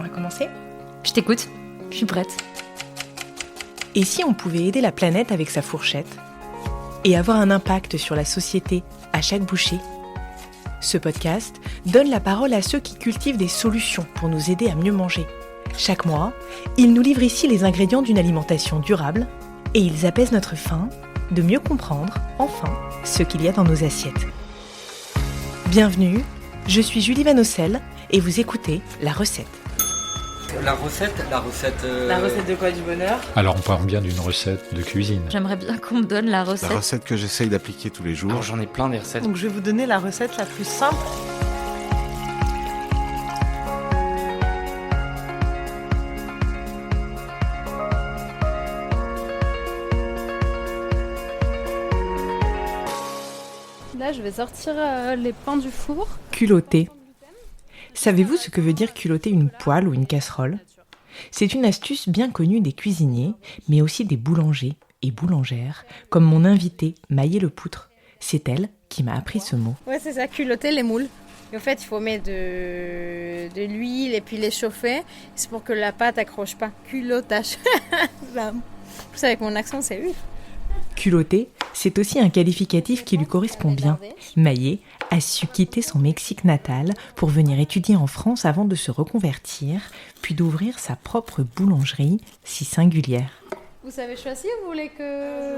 On va commencer ? Je t'écoute, je suis prête. Et si on pouvait aider la planète avec sa fourchette et avoir un impact sur la société à chaque bouchée ? Ce podcast donne la parole à ceux qui cultivent des solutions pour nous aider à mieux manger. Chaque mois, ils nous livrent ici les ingrédients d'une alimentation durable et ils apaisent notre faim de mieux comprendre, enfin, ce qu'il y a dans nos assiettes. Bienvenue, je suis Julie Vanocelle et vous écoutez La Recette. La recette La recette de quoi, du bonheur ? Alors on parle bien d'une recette de cuisine. J'aimerais bien qu'on me donne la recette. La recette que j'essaye d'appliquer tous les jours. Alors j'en ai plein des recettes. Donc je vais vous donner la recette la plus simple. Là, je vais sortir les pains du four. Culotter. Savez-vous ce que veut dire culotter une poêle ou une casserole ? C'est une astuce bien connue des cuisiniers, mais aussi des boulangers et boulangères, comme mon invitée Maïe Lepoutre. C'est elle qui m'a appris ce mot. Ouais, c'est ça, culotter les moules. Et en fait, il faut mettre de l'huile et puis les chauffer. C'est pour que la pâte accroche pas. Culottage. Plus avec mon accent, c'est oui. Culotter, c'est aussi un qualificatif qui lui correspond bien. Maïe a su quitter son Mexique natal pour venir étudier en France avant de se reconvertir, puis d'ouvrir sa propre boulangerie si singulière. Vous savez choisir, vous voulez que...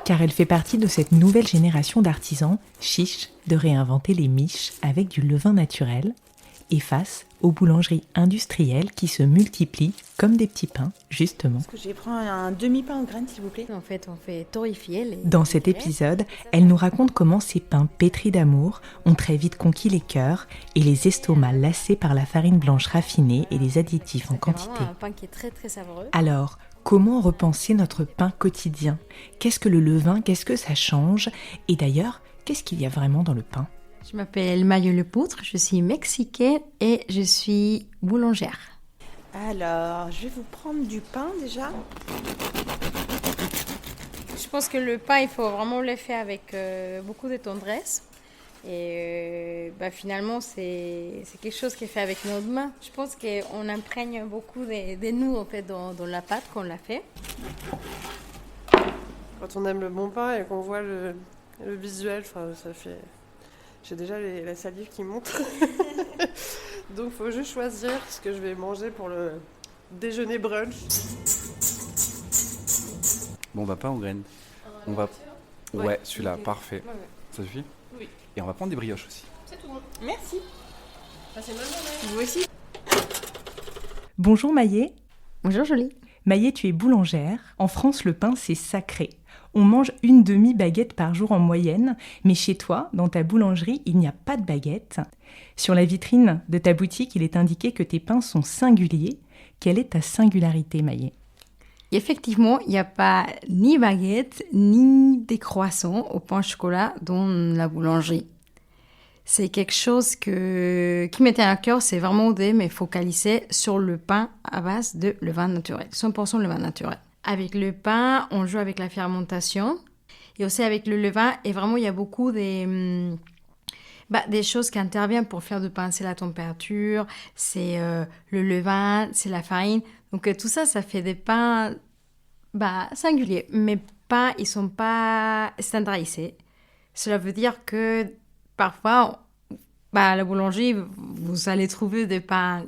Car elle fait partie de cette nouvelle génération d'artisans chiches de réinventer les miches avec du levain naturel et face aux boulangeries industrielles qui se multiplient comme des petits pains, justement. Est-ce que je vais prendre un demi-pain aux graines, s'il vous plaît ? En fait, on fait torréfier les... Dans cet épisode, elle nous raconte comment ces pains pétris d'amour ont très vite conquis les cœurs et les estomacs lassés par la farine blanche raffinée et les additifs en quantité. C'est un pain qui est très très savoureux. Alors, comment repenser notre pain quotidien ? Qu'est-ce que le levain ? Qu'est-ce que ça change ? Et d'ailleurs, qu'est-ce qu'il y a vraiment dans le pain ? Je m'appelle Maïe Lepoutre, je suis mexicaine et je suis boulangère. Alors, je vais vous prendre du pain déjà. Je pense que le pain, il faut vraiment le faire avec beaucoup de tendresse. Et finalement, c'est quelque chose qui est fait avec nos mains. Je pense qu'on imprègne beaucoup de nous en fait, dans la pâte qu'on l'a fait. Quand on aime le bon pain et qu'on voit le visuel, ça fait... J'ai déjà la salive qui monte. Donc il faut juste choisir ce que je vais manger pour le déjeuner brunch. Bon, pain aux graines. On va... Ouais, celui-là, parfait. Ouais. Ça suffit ? Oui. Et on va prendre des brioches aussi. C'est tout. Merci. Passez une bonne journée. Vous aussi. Bonjour Maïe. Bonjour Jolie. Maïe, tu es boulangère. En France, le pain, c'est sacré. On mange une demi-baguette par jour en moyenne, mais chez toi, dans ta boulangerie, il n'y a pas de baguette. Sur la vitrine de ta boutique, il est indiqué que tes pains sont singuliers. Quelle est ta singularité, Maïe ? Effectivement, il n'y a pas ni baguette, ni des croissants au pain au chocolat dans la boulangerie. C'est quelque chose qui me tient à cœur, c'est vraiment de me focaliser sur le pain à base de levain naturel, 100% levain naturel. Avec le pain, on joue avec la fermentation et aussi avec le levain. Et vraiment, il y a beaucoup des choses qui interviennent pour faire du pain. C'est la température, c'est le levain, c'est la farine. Donc tout ça, ça fait des pains singuliers. Mes pains, ils ne sont pas standardisés. Cela veut dire que parfois, à la boulangerie, vous allez trouver des pains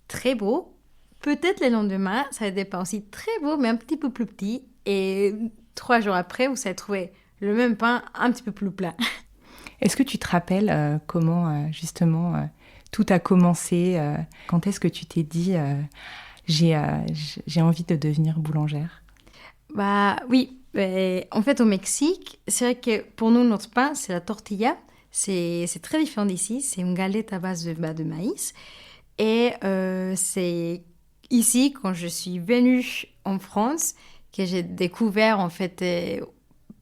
très beaux. Peut-être le lendemain, ça va être des pains aussi très beaux, mais un petit peu plus petits. Et 3 jours après, vous allez trouver le même pain un petit peu plus plat. Est-ce que tu te rappelles comment, justement, tout a commencé ? Quand est-ce que tu t'es dit j'ai envie de devenir boulangère ? Oui. En fait, au Mexique, c'est vrai que pour nous, notre pain, c'est la tortilla. C'est très différent d'ici. C'est une galette à base de maïs. Et c'est ici, quand je suis venue en France, que j'ai découvert en fait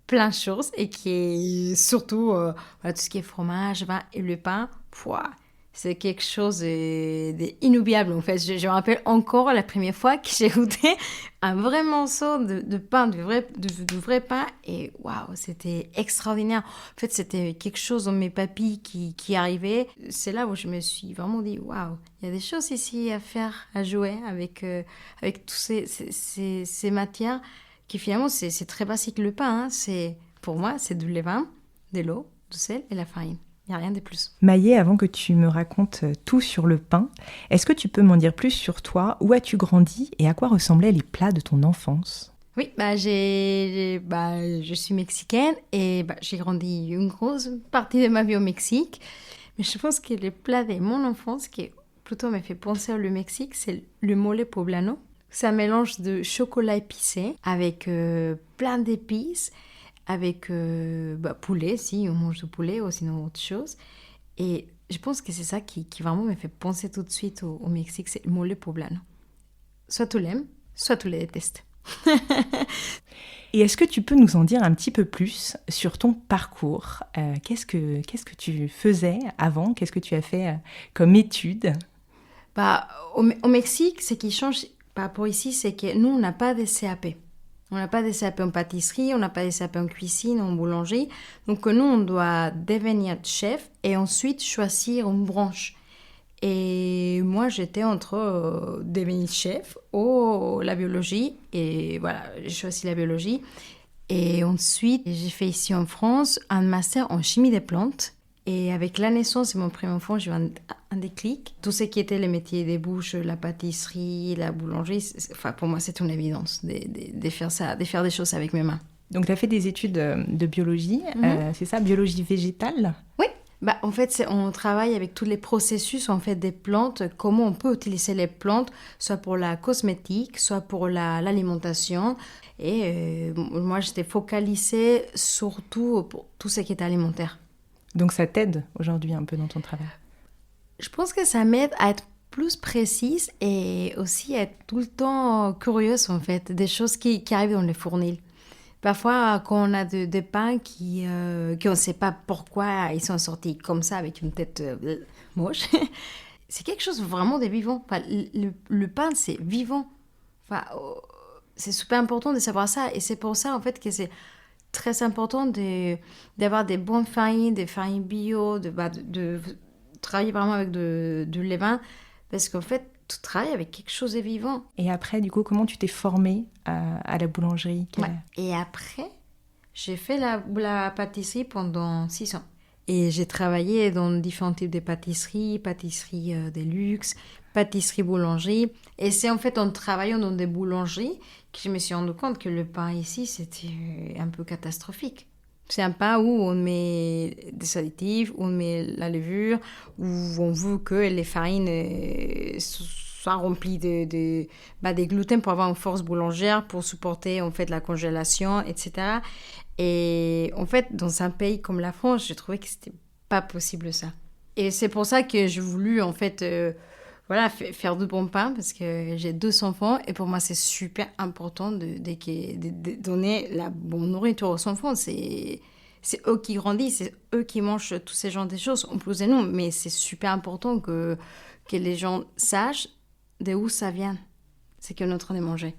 plein de choses et qui est surtout tout ce qui est fromage, vin et le pain. C'est quelque chose d'inoubliable. En fait, je me rappelle encore la première fois que j'ai goûté un vrai morceau de pain, du vrai pain. Et waouh, c'était extraordinaire. En fait, c'était quelque chose dans mes papilles qui arrivait. C'est là où je me suis vraiment dit, waouh, il y a des choses ici à faire, à jouer avec tous ces matières qui finalement, c'est très basique. Le pain, pour moi, c'est du levain, de l'eau, du sel et la farine. Il n'y a rien de plus. Maïe, avant que tu me racontes tout sur le pain, est-ce que tu peux m'en dire plus sur toi? Où as-tu grandi et à quoi ressemblaient les plats de ton enfance? Oui, je suis mexicaine et j'ai grandi une grosse partie de ma vie au Mexique. Mais je pense que les plats de mon enfance qui plutôt me fait penser au Mexique, c'est le mole poblano. C'est un mélange de chocolat épicé avec plein d'épices, avec poulet, si on mange du poulet ou sinon autre chose. Et je pense que c'est ça qui vraiment me fait penser tout de suite au Mexique, c'est le mole poblano. Soit tu l'aimes, soit tu le détestes. Et est-ce que tu peux nous en dire un petit peu plus sur ton parcours? Qu'est-ce que tu faisais avant? Qu'est-ce que tu as fait comme études? Au Mexique, ce qui change par rapport ici, c'est que nous, on n'a pas de CAP. On n'a pas de CAP en pâtisserie, on n'a pas de CAP en cuisine, en boulangerie. Donc nous, on doit devenir chef et ensuite choisir une branche. Et moi, j'étais entre devenir chef ou la biologie. Et voilà, j'ai choisi la biologie. Et ensuite, j'ai fait ici en France un master en chimie des plantes. Et avec la naissance de mon premier enfant, j'ai eu un déclic. Tout ce qui était les métiers des bouches, la pâtisserie, la boulangerie, pour moi, c'est une évidence de faire ça, de faire des choses avec mes mains. Donc, tu as fait des études de biologie, c'est ça, biologie végétale? Oui. En fait, on travaille avec tous les processus en fait, des plantes, comment on peut utiliser les plantes, soit pour la cosmétique, soit pour l'alimentation. Et moi, j'étais focalisée surtout pour tout ce qui est alimentaire. Donc ça t'aide aujourd'hui un peu dans ton travail? Je pense que ça m'aide à être plus précise et aussi à être tout le temps curieuse en fait, des choses qui arrivent dans les fournils. Parfois, quand on a des pains qu'on ne sait pas pourquoi ils sont sortis comme ça avec une tête moche, c'est quelque chose vraiment de vivant. Le pain, c'est vivant. C'est super important de savoir ça et c'est pour ça en fait que c'est très important d'avoir des bonnes farines, des farines bio, de travailler vraiment avec du levain, parce qu'en fait, tu travailles avec quelque chose de vivant. Et après, du coup, comment tu t'es formée à la boulangerie? Et après, j'ai fait la pâtisserie pendant 6 ans. Et j'ai travaillé dans différents types de pâtisseries, pâtisserie de luxe, pâtisserie boulangerie. Et c'est en fait en travaillant dans des boulangeries que je me suis rendu compte que le pain ici, c'était un peu catastrophique. C'est un pain où on met des additifs, où on met la levure, où on veut que les farines soient remplies des gluten pour avoir une force boulangère, pour supporter en fait la congélation, etc. Et en fait, dans un pays comme la France, j'ai trouvé que c'était pas possible ça. Et c'est pour ça que j'ai voulu en fait faire du bon pain, parce que j'ai 2 enfants et pour moi c'est super important de donner la bonne nourriture aux enfants. C'est eux qui grandissent, c'est eux qui mangent tous ces genres de choses, en plus de nous, mais c'est super important que les gens sachent d'où ça vient, c'est qu'on est en train de manger.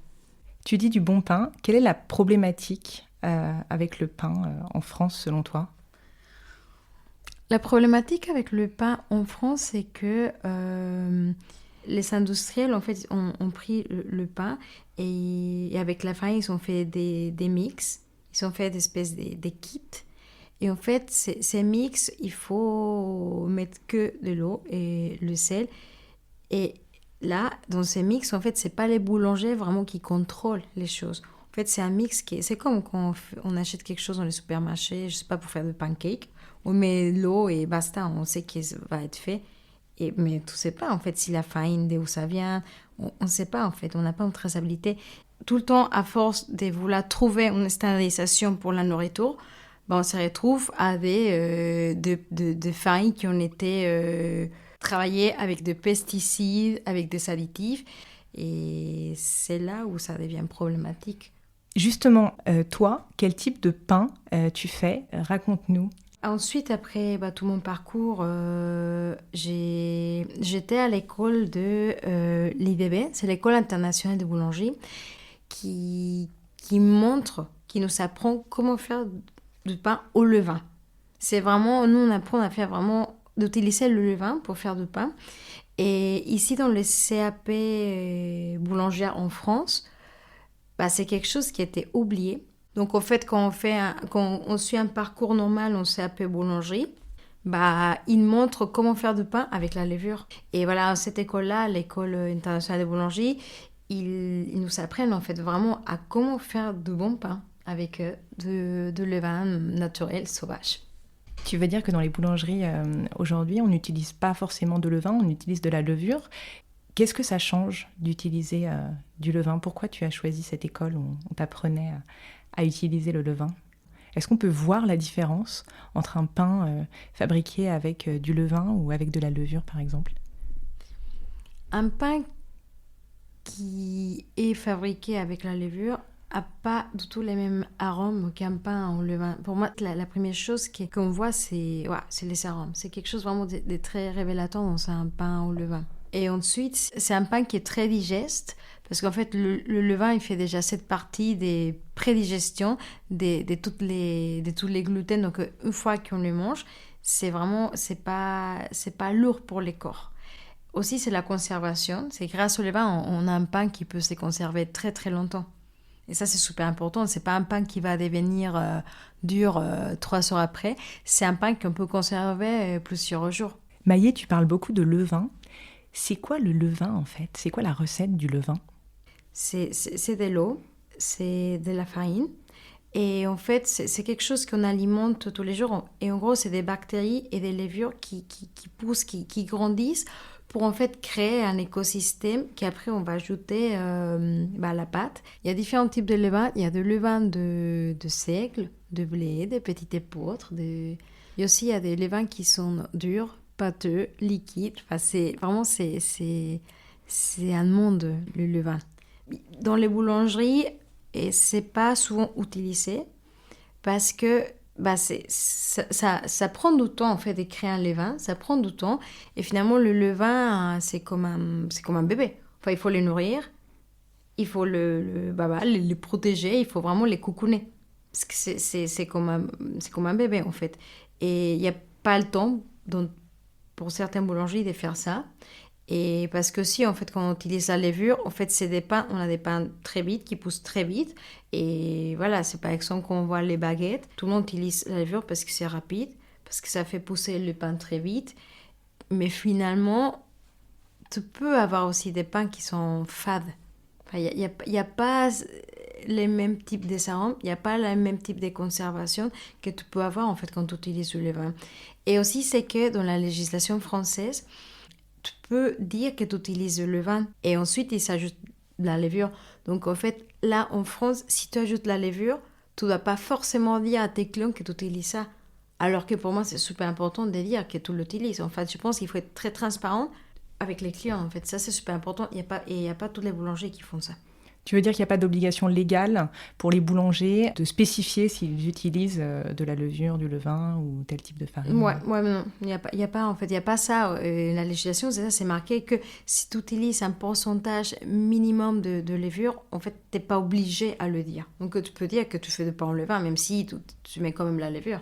Tu dis du bon pain, quelle est la problématique avec le pain en France selon toi? La problématique avec le pain en France, c'est que les industriels, en fait, ont pris le pain et avec la farine, ils ont fait des mix. Ils ont fait des espèces de kits. Et en fait, ces mix, il faut mettre que de l'eau et le sel. Et là, dans ces mix, en fait, c'est pas les boulangers vraiment qui contrôlent les choses. En fait, c'est un mix c'est comme quand on achète quelque chose dans les supermarchés, je sais pas, pour faire des pancakes. On met l'eau et basta, on sait qu'il va être fait. Mais tu sais pas, en fait, si la farine, d'où ça vient, on ne sait pas, en fait, on n'a pas une traçabilité. Tout le temps, à force de vouloir trouver une standardisation pour la nourriture, on se retrouve à des farines qui ont été travaillées avec des pesticides, avec des additifs. Et c'est là où ça devient problématique. Justement, toi, quel type de pain tu fais? Raconte-nous. Ensuite, après tout mon parcours, j'étais à l'école de l'IDB, c'est l'école internationale de boulangerie, qui nous apprend comment faire du pain au levain. C'est vraiment, nous on apprend à faire vraiment, d'utiliser le levain pour faire du pain. Et ici dans le CAP boulangère en France, c'est quelque chose qui a été oublié. Donc en fait, quand on suit un parcours normal en CAP boulangerie, ils montrent comment faire du pain avec la levure. Et voilà, cette école-là, l'école internationale de boulangerie, ils nous apprennent en fait vraiment à comment faire de bon pain avec de levain naturel, sauvage. Tu veux dire que dans les boulangeries aujourd'hui, on n'utilise pas forcément de levain, on utilise de la levure. Qu'est-ce que ça change d'utiliser du levain ? Pourquoi tu as choisi cette école où on t'apprenait à utiliser le levain ? Est-ce qu'on peut voir la différence entre un pain fabriqué avec du levain ou avec de la levure, par exemple ? Un pain qui est fabriqué avec la levure n'a pas du tout les mêmes arômes qu'un pain en levain. Pour moi, la première chose qu'on voit, c'est les arômes. C'est quelque chose vraiment de très révélateur dans un pain au levain. Et ensuite, c'est un pain qui est très digeste, parce qu'en fait, le levain, il fait déjà cette partie des prédigestions de tous les gluten. Donc, une fois qu'on le mange, c'est pas lourd pour le corps. Aussi, c'est la conservation. C'est grâce au levain, on a un pain qui peut se conserver très, très longtemps. Et ça, c'est super important. C'est pas un pain qui va devenir dur 3 heures après. C'est un pain qu'on peut conserver plusieurs jours. Maïe, tu parles beaucoup de levain. C'est quoi le levain, en fait ? C'est quoi la recette du levain ? C'est de l'eau, c'est de la farine. Et en fait, c'est quelque chose qu'on alimente tous les jours. Et en gros, c'est des bactéries et des levures qui poussent, qui grandissent pour en fait créer un écosystème qu'après on va ajouter à la pâte. Il y a différents types de levain. Il y a de levain de seigle, de blé, de petites épeautres. Et aussi, il y a des levains qui sont durs, pâteux, liquides. Enfin, c'est un monde, le levain. Dans les boulangeries, et c'est pas souvent utilisé parce que ça prend du temps en fait de créer un levain, ça prend du temps et finalement le levain c'est comme un bébé. Enfin, il faut les nourrir, il faut les protéger, il faut vraiment les coucouner parce que c'est comme un bébé en fait. Et il n'y a pas le temps pour certaines boulangeries de faire ça. Et parce que si, en fait, quand on utilise la levure, en fait, on a des pains très vite, qui poussent très vite. Et voilà, c'est par exemple quand on voit les baguettes, tout le monde utilise la levure parce que c'est rapide, parce que ça fait pousser le pain très vite. Mais finalement, tu peux avoir aussi des pains qui sont fades. Enfin, il n'y a pas les mêmes types de arômes, il n'y a pas le même type de conservation que tu peux avoir, en fait, quand tu utilises le levain. Et aussi, c'est que dans la législation française, tu peux dire que tu utilises le levain et ensuite il s'ajoute de la levure. Donc en fait, là en France, si tu ajoutes la levure, tu ne dois pas forcément dire à tes clients que tu utilises ça. Alors que pour moi, c'est super important de dire que tu l'utilises. En fait, je pense qu'il faut être très transparent avec les clients. En fait, ça c'est super important. Il n'y a pas tous les boulangers qui font ça. Tu veux dire qu'il n'y a pas d'obligation légale pour les boulangers de spécifier s'ils utilisent de la levure, du levain ou tel type de farine ? Ouais, mais non, il n'y a pas ça. La législation, c'est marqué que si tu utilises un pourcentage minimum de levure, en fait, tu n'es pas obligé à le dire. Donc, tu peux dire que tu fais de pain au levain, même si tu mets quand même la levure.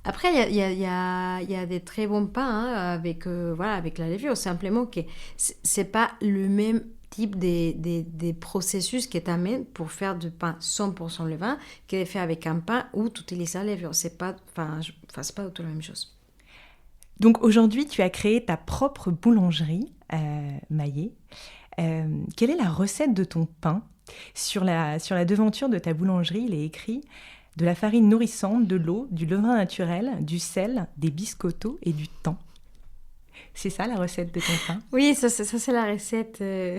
Après, il y a des très bons pains avec la levure. Simplement que ce n'est pas le même type des processus que tu amènes pour faire du pain 100% levain qui est fait avec un pain où tu utilises la levure. C'est pas du tout la même chose. Donc aujourd'hui, tu as créé ta propre boulangerie, Maïe. Quelle est la recette de ton pain ? Sur la devanture de ta boulangerie, il est écrit « de la farine nourrissante, de l'eau, du levain naturel, du sel, des biscottos et du thym ». C'est ça la recette de ton pain ? Oui, ça c'est la recette de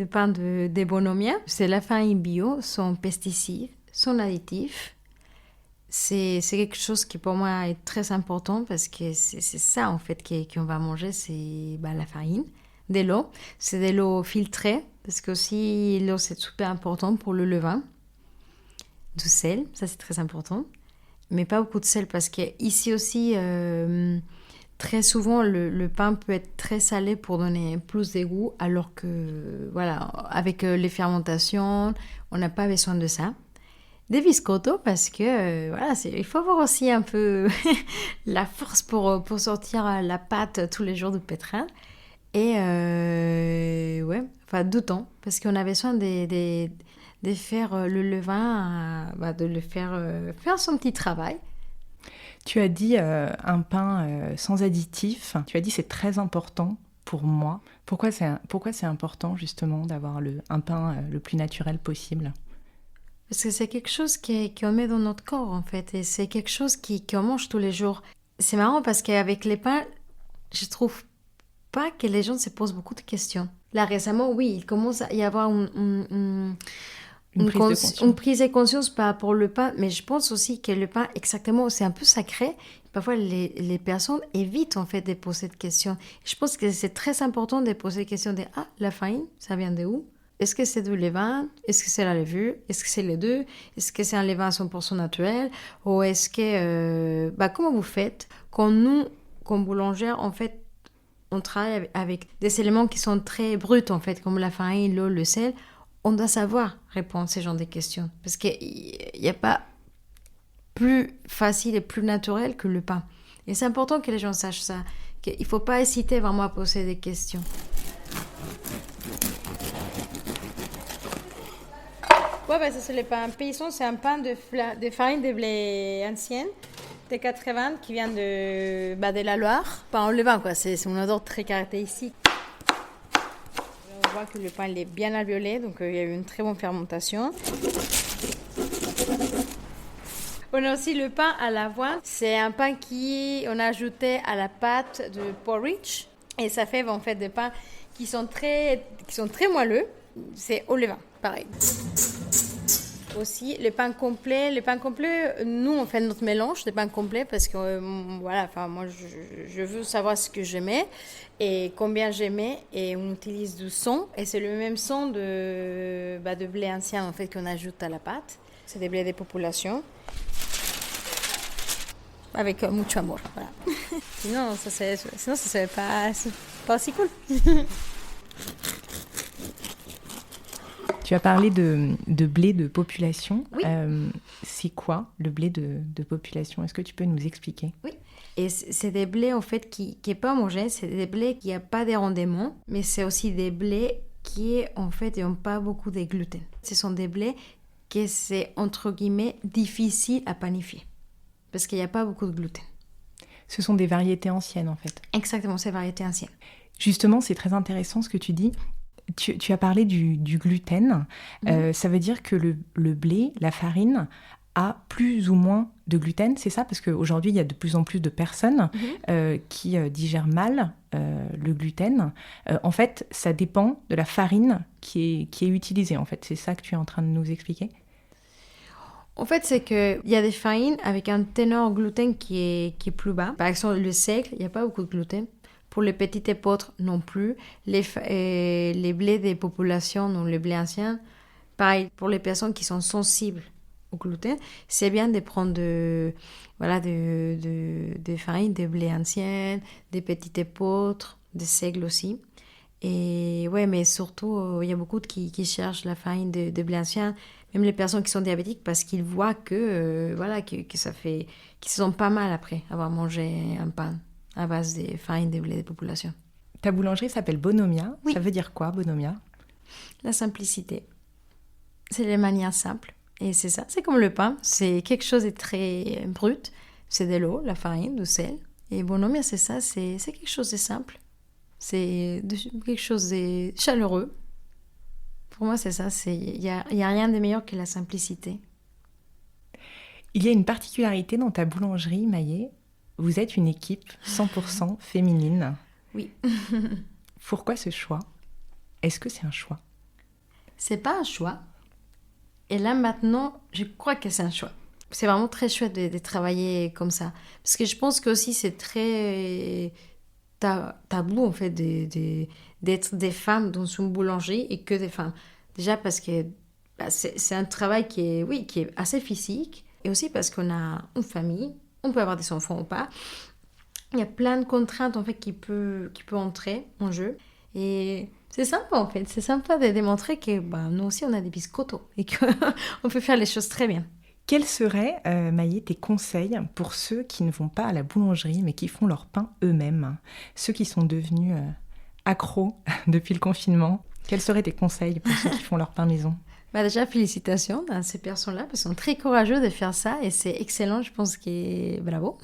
pain de Bonomia. C'est la farine bio, sans pesticides, sans additifs. C'est quelque chose qui pour moi est très important parce que c'est ça en fait qu'on va manger, c'est la farine, de l'eau. C'est de l'eau filtrée parce que aussi l'eau c'est super important pour le levain. Du sel, ça c'est très important. mais pas beaucoup de sel parce qu'ici aussi, très souvent, le pain peut être très salé pour donner plus de goût, alors que, voilà, avec les fermentations, on n'a pas besoin de ça. Des biscottos parce que, voilà, il faut avoir aussi un peu la force pour sortir la pâte tous les jours du pétrin. Et, ouais, enfin, du temps, parce qu'on a besoin de faire le levain, de le faire son petit travail. Tu as dit un pain sans additifs. Tu as dit c'est très important pour moi. Pourquoi c'est important justement d'avoir un pain le plus naturel possible ? Parce que c'est quelque chose qu'on met dans notre corps en fait. Et c'est quelque chose qu'on mange tous les jours. C'est marrant parce qu'avec les pains, je trouve pas que les gens se posent beaucoup de questions. Là récemment, oui, il commence à y avoir une prise de conscience par rapport au pain, mais je pense aussi que le pain, exactement, c'est un peu sacré. Parfois, les personnes évitent en fait de poser de questions. Je pense que c'est très important de poser des questions de la farine, ça vient de où ? Est-ce que c'est du levain ? Est-ce que c'est la levure ? Est-ce que c'est les deux ? Est-ce que c'est un levain 100% naturel ? Ou est-ce que... comment vous faites ? Quand nous, comme boulangères, en fait, on travaille avec des éléments qui sont très bruts, en fait, comme la farine, l'eau, le sel. On doit savoir répondre à ce genre de questions. Parce qu'il n'y a pas plus facile et plus naturel que le pain. Et c'est important que les gens sachent ça. Qu'il ne faut pas hésiter vraiment à poser des questions. Ouais, ça c'est le pain paysan. C'est un pain de farine de blé ancienne, de 80, qui vient de la Loire. Pain au levain, quoi. C'est une odeur très caractéristique. On voit que le pain il est bien alvéolé, donc il y a eu une très bonne fermentation. On a aussi le pain à l'avoine. C'est un pain on a ajouté à la pâte de porridge. Et ça fait en fait des pains qui sont très moelleux. C'est au levain, pareil. Aussi, le pain complet, nous on fait notre mélange de pain complet parce que moi je veux savoir ce que je mets et combien je mets et on utilise du son et c'est le même son de blé ancien en fait qu'on ajoute à la pâte. C'est des blés de population avec mucho amor. Voilà. Sinon ça serait pas aussi cool. Tu as parlé de blé de population. Oui. C'est quoi le blé de population ? Est-ce que tu peux nous expliquer ? Oui. Et c'est des blés en fait qui est pas homogène. C'est des blés qui n'ont pas de rendement, mais c'est aussi des blés qui en fait n'ont pas beaucoup de gluten. Ce sont des blés que c'est entre guillemets difficile à panifier parce qu'il n'y a pas beaucoup de gluten. Ce sont des variétés anciennes en fait. Exactement, c'est variétés anciennes. Justement, c'est très intéressant ce que tu dis. Tu as parlé du gluten. Ça veut dire que le blé, la farine, a plus ou moins de gluten, c'est ça ? Parce qu'aujourd'hui, il y a de plus en plus de personnes qui digèrent mal le gluten. En fait, ça dépend de la farine qui est utilisée. En fait, c'est ça que tu es en train de nous expliquer ? En fait, c'est qu'il y a des farines avec un ténor gluten qui est plus bas. Par exemple, le seigle, il n'y a pas beaucoup de gluten. Pour les petites épeautres, non plus. Les blés des populations, donc les blés anciens, pareil, pour les personnes qui sont sensibles au gluten, c'est bien de prendre des farines, des blés anciennes, des petites épeautres, des seigles aussi. Et ouais, mais surtout, il y a beaucoup qui cherchent la farine de blé ancien, même les personnes qui sont diabétiques, parce qu'ils voient que ça fait, qu'ils se sentent pas mal après avoir mangé un pain à base de farine de blé de population. Ta boulangerie s'appelle Bonomia. Oui. Ça veut dire quoi, Bonomia ? La simplicité. C'est les manières simples. Et c'est ça, c'est comme le pain. C'est quelque chose de très brut. C'est de l'eau, la farine, du sel. Et Bonomia, c'est ça, c'est quelque chose de simple. C'est quelque chose de chaleureux. Pour moi, c'est ça. Il y a rien de meilleur que la simplicité. Il y a une particularité dans ta boulangerie, Maïe. Vous êtes une équipe 100% féminine. Oui. Pourquoi ce choix ? Est-ce que c'est un choix ? C'est pas un choix. Et là, maintenant, je crois que c'est un choix. C'est vraiment très chouette de travailler comme ça. Parce que je pense qu'aussi, c'est très tabou, en fait, d'être des femmes dans une boulangerie et que des femmes. Déjà parce que c'est un travail qui est assez physique. Et aussi parce qu'on a une famille, on peut avoir des enfants ou pas. Il y a plein de contraintes en fait qui peut entrer en jeu. Et c'est sympa en fait, c'est sympa de démontrer que nous aussi on a des biscottos et qu'on peut faire les choses très bien. Quels seraient, Maïe, tes conseils pour ceux qui ne vont pas à la boulangerie mais qui font leur pain eux-mêmes, ceux qui sont devenus accros depuis le confinement? Quels seraient tes conseils pour ceux qui font leur pain maison? Déjà, félicitations à ces personnes-là parce qu'ils sont très courageux de faire ça et c'est excellent, je pense que bravo.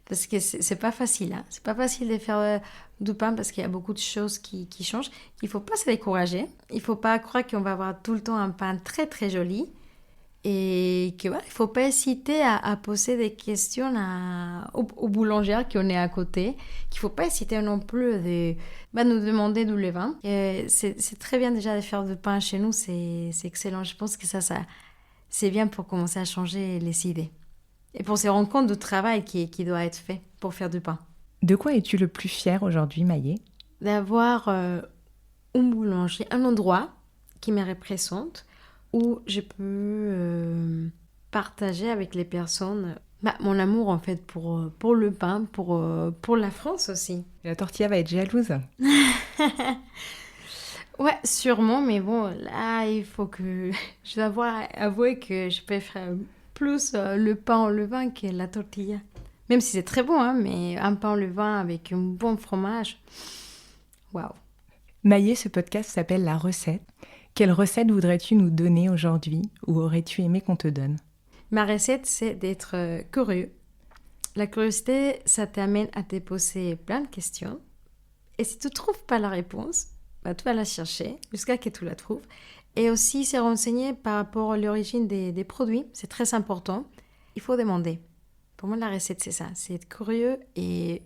Parce que c'est pas facile, hein. C'est pas facile de faire du pain parce qu'il y a beaucoup de choses qui changent. Il faut pas se décourager. Il faut pas croire qu'on va avoir tout le temps un pain très très joli. Et que il faut pas hésiter à poser des questions aux boulangères qu'on est à côté. Qu'il faut pas hésiter non plus de nous demander d'où le vin. C'est très bien déjà de faire du pain chez nous, c'est excellent. Je pense que ça c'est bien pour commencer à changer les idées. Et pour se rendre compte du travail qui doit être fait pour faire du pain. De quoi es-tu le plus fière aujourd'hui, Maïe? D'avoir une boulangerie, un endroit qui me représente, où je peux partager avec les personnes mon amour en fait pour le pain, pour la France aussi. La tortilla va être jalouse. Ouais, sûrement, mais bon, là, il faut que... Je dois avouer que je préfère plus le pain au levain que la tortilla. Même si c'est très bon, hein, mais un pain au levain avec un bon fromage, waouh. Maïe, ce podcast s'appelle La Recette. Quelle recette voudrais-tu nous donner aujourd'hui ou aurais-tu aimé qu'on te donne? Ma recette, c'est d'être curieux. La curiosité, ça t'amène à te poser plein de questions. Et si tu ne trouves pas la réponse, tu vas la chercher jusqu'à que tu la trouves. Et aussi se renseigner par rapport à l'origine des produits. C'est très important. Il faut demander. Pour moi, la recette, c'est ça. C'est être curieux et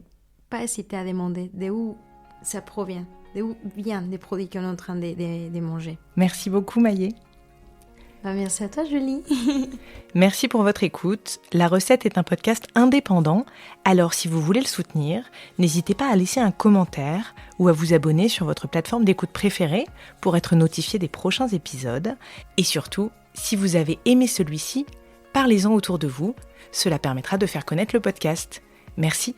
pas hésiter à demander d'où ça provient. D'où viennent les produits qu'on est en train de manger. Merci beaucoup, Maïe. Merci à toi, Julie. Merci pour votre écoute. La Recette est un podcast indépendant. Alors, si vous voulez le soutenir, n'hésitez pas à laisser un commentaire ou à vous abonner sur votre plateforme d'écoute préférée pour être notifié des prochains épisodes. Et surtout, si vous avez aimé celui-ci, parlez-en autour de vous. Cela permettra de faire connaître le podcast. Merci.